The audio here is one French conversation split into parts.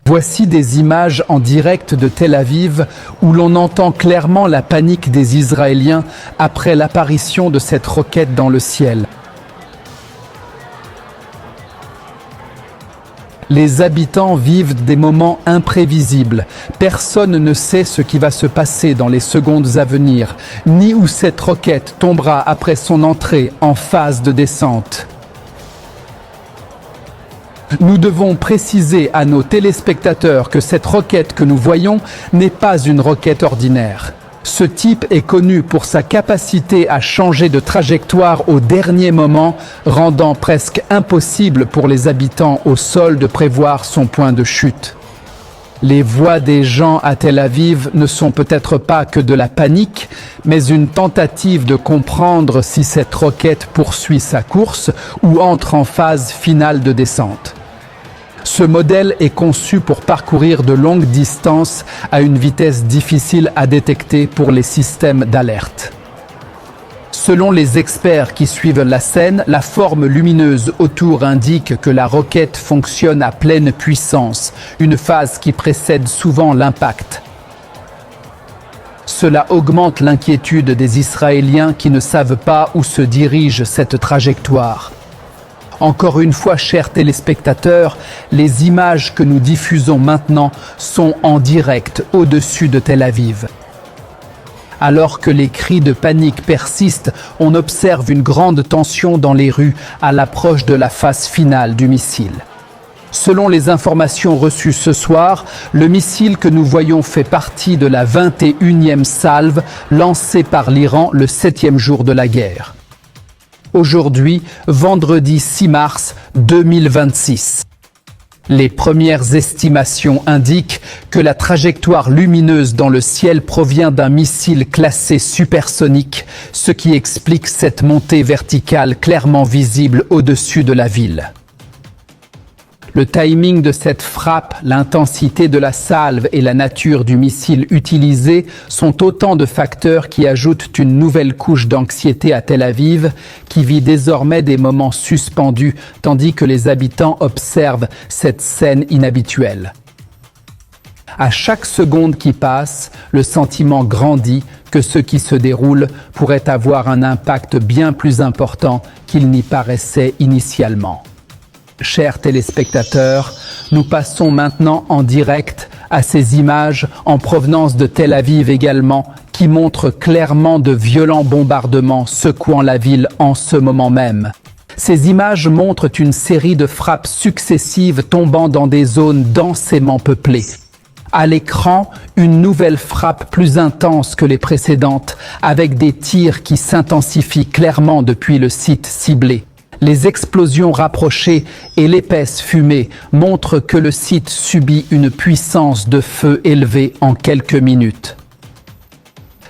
Voici des images en direct de Tel Aviv où l'on entend clairement la panique des Israéliens après l'apparition de cette roquette dans le ciel. Les habitants vivent des moments imprévisibles. Personne ne sait ce qui va se passer dans les secondes à venir, ni où cette roquette tombera après son entrée en phase de descente. Nous devons préciser à nos téléspectateurs que cette roquette que nous voyons n'est pas une roquette ordinaire. Ce type est connu pour sa capacité à changer de trajectoire au dernier moment, rendant presque impossible pour les habitants au sol de prévoir son point de chute. Les voix des gens à Tel Aviv ne sont peut-être pas que de la panique, mais une tentative de comprendre si cette roquette poursuit sa course ou entre en phase finale de descente. Ce modèle est conçu pour parcourir de longues distances à une vitesse difficile à détecter pour les systèmes d'alerte. Selon les experts qui suivent la scène, la forme lumineuse autour indique que la roquette fonctionne à pleine puissance, une phase qui précède souvent l'impact. Cela augmente l'inquiétude des Israéliens qui ne savent pas où se dirige cette trajectoire. Encore une fois, chers téléspectateurs, les images que nous diffusons maintenant sont en direct au-dessus de Tel Aviv. Alors que les cris de panique persistent, on observe une grande tension dans les rues à l'approche de la phase finale du missile. Selon les informations reçues ce soir, le missile que nous voyons fait partie de la 21e salve lancée par l'Iran le 7e jour de la guerre. Aujourd'hui, vendredi 6 mars 2026. Les premières estimations indiquent que la trajectoire lumineuse dans le ciel provient d'un missile classé supersonique, ce qui explique cette montée verticale clairement visible au-dessus de la ville. Le timing de cette frappe, l'intensité de la salve et la nature du missile utilisé sont autant de facteurs qui ajoutent une nouvelle couche d'anxiété à Tel Aviv, qui vit désormais des moments suspendus, tandis que les habitants observent cette scène inhabituelle. À chaque seconde qui passe, le sentiment grandit que ce qui se déroule pourrait avoir un impact bien plus important qu'il n'y paraissait initialement. Chers téléspectateurs, nous passons maintenant en direct à ces images en provenance de Tel Aviv également, qui montrent clairement de violents bombardements secouant la ville en ce moment même. Ces images montrent une série de frappes successives tombant dans des zones densément peuplées. À l'écran, une nouvelle frappe plus intense que les précédentes, avec des tirs qui s'intensifient clairement depuis le site ciblé. Les explosions rapprochées et l'épaisse fumée montrent que le site subit une puissance de feu élevée en quelques minutes.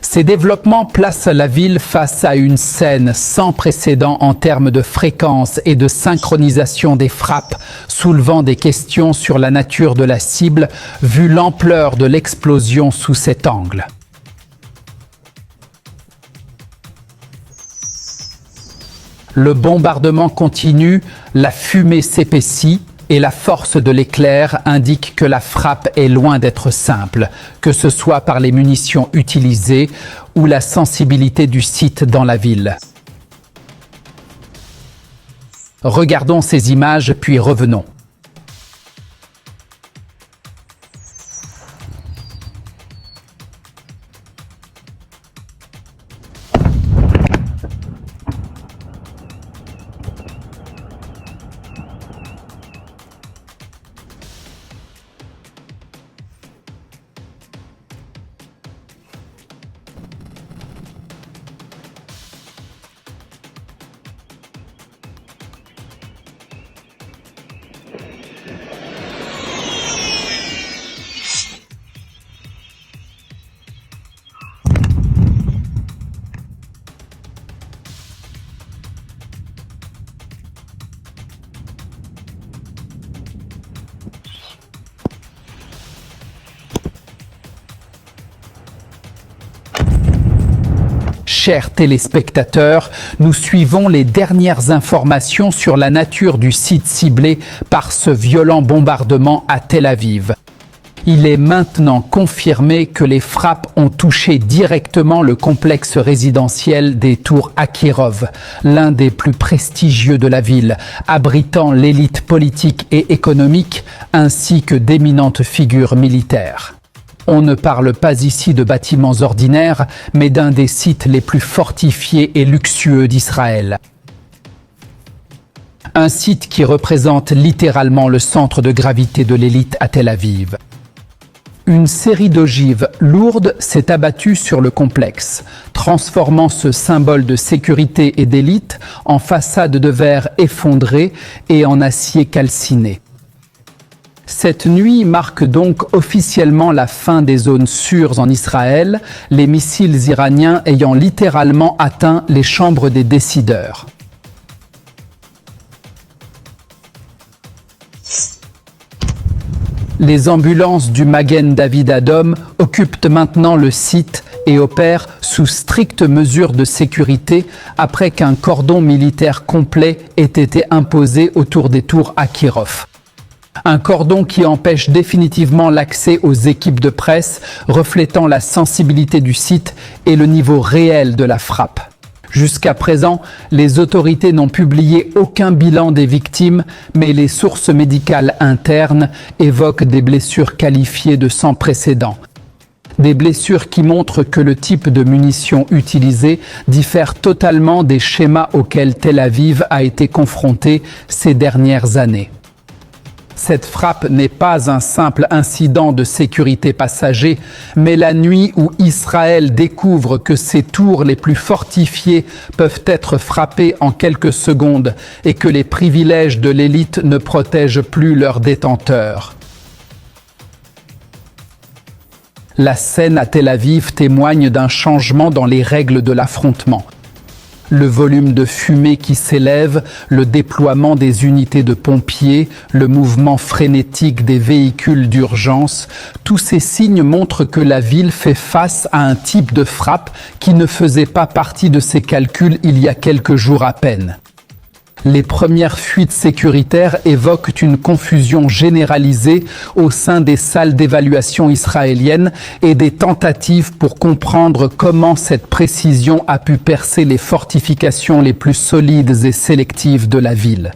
Ces développements placent la ville face à une scène sans précédent en termes de fréquence et de synchronisation des frappes, soulevant des questions sur la nature de la cible, vu l'ampleur de l'explosion sous cet angle. Le bombardement continue, la fumée s'épaissit et la force de l'éclair indique que la frappe est loin d'être simple, que ce soit par les munitions utilisées ou la sensibilité du site dans la ville. Regardons ces images puis revenons. Chers téléspectateurs, nous suivons les dernières informations sur la nature du site ciblé par ce violent bombardement à Tel Aviv. Il est maintenant confirmé que les frappes ont touché directement le complexe résidentiel des Tours Akirov, l'un des plus prestigieux de la ville, abritant l'élite politique et économique ainsi que d'éminentes figures militaires. On ne parle pas ici de bâtiments ordinaires, mais d'un des sites les plus fortifiés et luxueux d'Israël. Un site qui représente littéralement le centre de gravité de l'élite à Tel Aviv. Une série d'ogives lourdes s'est abattue sur le complexe, transformant ce symbole de sécurité et d'élite en façade de verre effondrée et en acier calciné. Cette nuit marque donc officiellement la fin des zones sûres en Israël, les missiles iraniens ayant littéralement atteint les chambres des décideurs. Les ambulances du Magen David Adom occupent maintenant le site et opèrent sous strictes mesures de sécurité après qu'un cordon militaire complet ait été imposé autour des tours Akirov. Un cordon qui empêche définitivement l'accès aux équipes de presse, reflétant la sensibilité du site et le niveau réel de la frappe. Jusqu'à présent, les autorités n'ont publié aucun bilan des victimes, mais les sources médicales internes évoquent des blessures qualifiées de sans précédent. Des blessures qui montrent que le type de munitions utilisées diffère totalement des schémas auxquels Tel Aviv a été confrontée ces dernières années. Cette frappe n'est pas un simple incident de sécurité passager, mais la nuit où Israël découvre que ses tours les plus fortifiées peuvent être frappées en quelques secondes et que les privilèges de l'élite ne protègent plus leurs détenteurs. La scène à Tel Aviv témoigne d'un changement dans les règles de l'affrontement. Le volume de fumée qui s'élève, le déploiement des unités de pompiers, le mouvement frénétique des véhicules d'urgence, tous ces signes montrent que la ville fait face à un type de frappe qui ne faisait pas partie de ses calculs il y a quelques jours à peine. Les premières fuites sécuritaires évoquent une confusion généralisée au sein des salles d'évaluation israéliennes et des tentatives pour comprendre comment cette précision a pu percer les fortifications les plus solides et sélectives de la ville.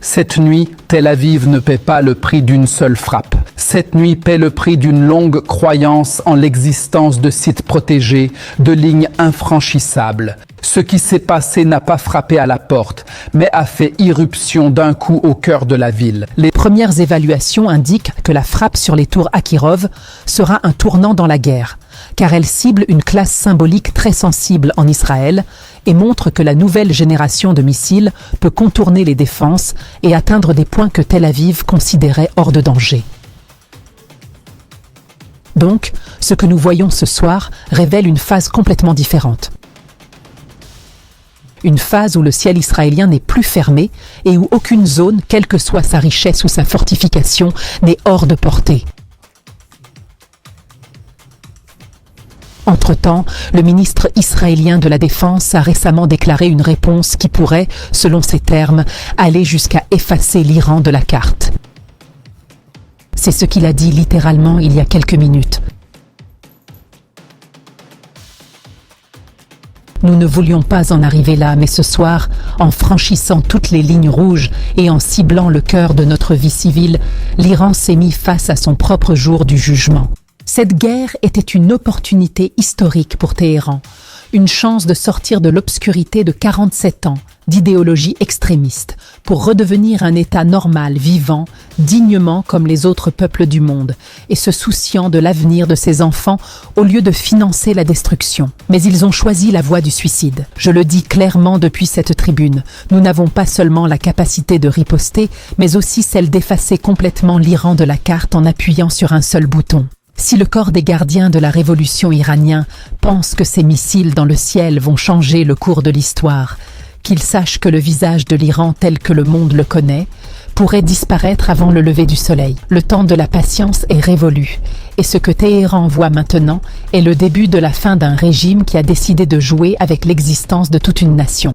Cette nuit, Tel Aviv ne paie pas le prix d'une seule frappe. Cette nuit paie le prix d'une longue croyance en l'existence de sites protégés, de lignes infranchissables. Ce qui s'est passé n'a pas frappé à la porte, mais a fait irruption d'un coup au cœur de la ville. Les premières évaluations indiquent que la frappe sur les tours Akirov sera un tournant dans la guerre, car elle cible une classe symbolique très sensible en Israël et montre que la nouvelle génération de missiles peut contourner les défenses et atteindre des points que Tel Aviv considérait hors de danger. Donc, ce que nous voyons ce soir révèle une phase complètement différente. Une phase où le ciel israélien n'est plus fermé et où aucune zone, quelle que soit sa richesse ou sa fortification, n'est hors de portée. Entre-temps, le ministre israélien de la Défense a récemment déclaré une réponse qui pourrait, selon ses termes, aller jusqu'à effacer l'Iran de la carte. C'est ce qu'il a dit littéralement il y a quelques minutes. Nous ne voulions pas en arriver là, mais ce soir, en franchissant toutes les lignes rouges et en ciblant le cœur de notre vie civile, l'Iran s'est mis face à son propre jour du jugement. Cette guerre était une opportunité historique pour Téhéran, une chance de sortir de l'obscurité de 47 ans d'idéologie extrémiste pour redevenir un État normal, vivant, dignement comme les autres peuples du monde et se souciant de l'avenir de ses enfants au lieu de financer la destruction. Mais ils ont choisi la voie du suicide. Je le dis clairement depuis cette tribune, nous n'avons pas seulement la capacité de riposter, mais aussi celle d'effacer complètement l'Iran de la carte en appuyant sur un seul bouton. Si le corps des gardiens de la révolution iranien pense que ces missiles dans le ciel vont changer le cours de l'histoire, qu'ils sachent que le visage de l'Iran tel que le monde le connaît pourrait disparaître avant le lever du soleil. Le temps de la patience est révolu, et ce que Téhéran voit maintenant est le début de la fin d'un régime qui a décidé de jouer avec l'existence de toute une nation.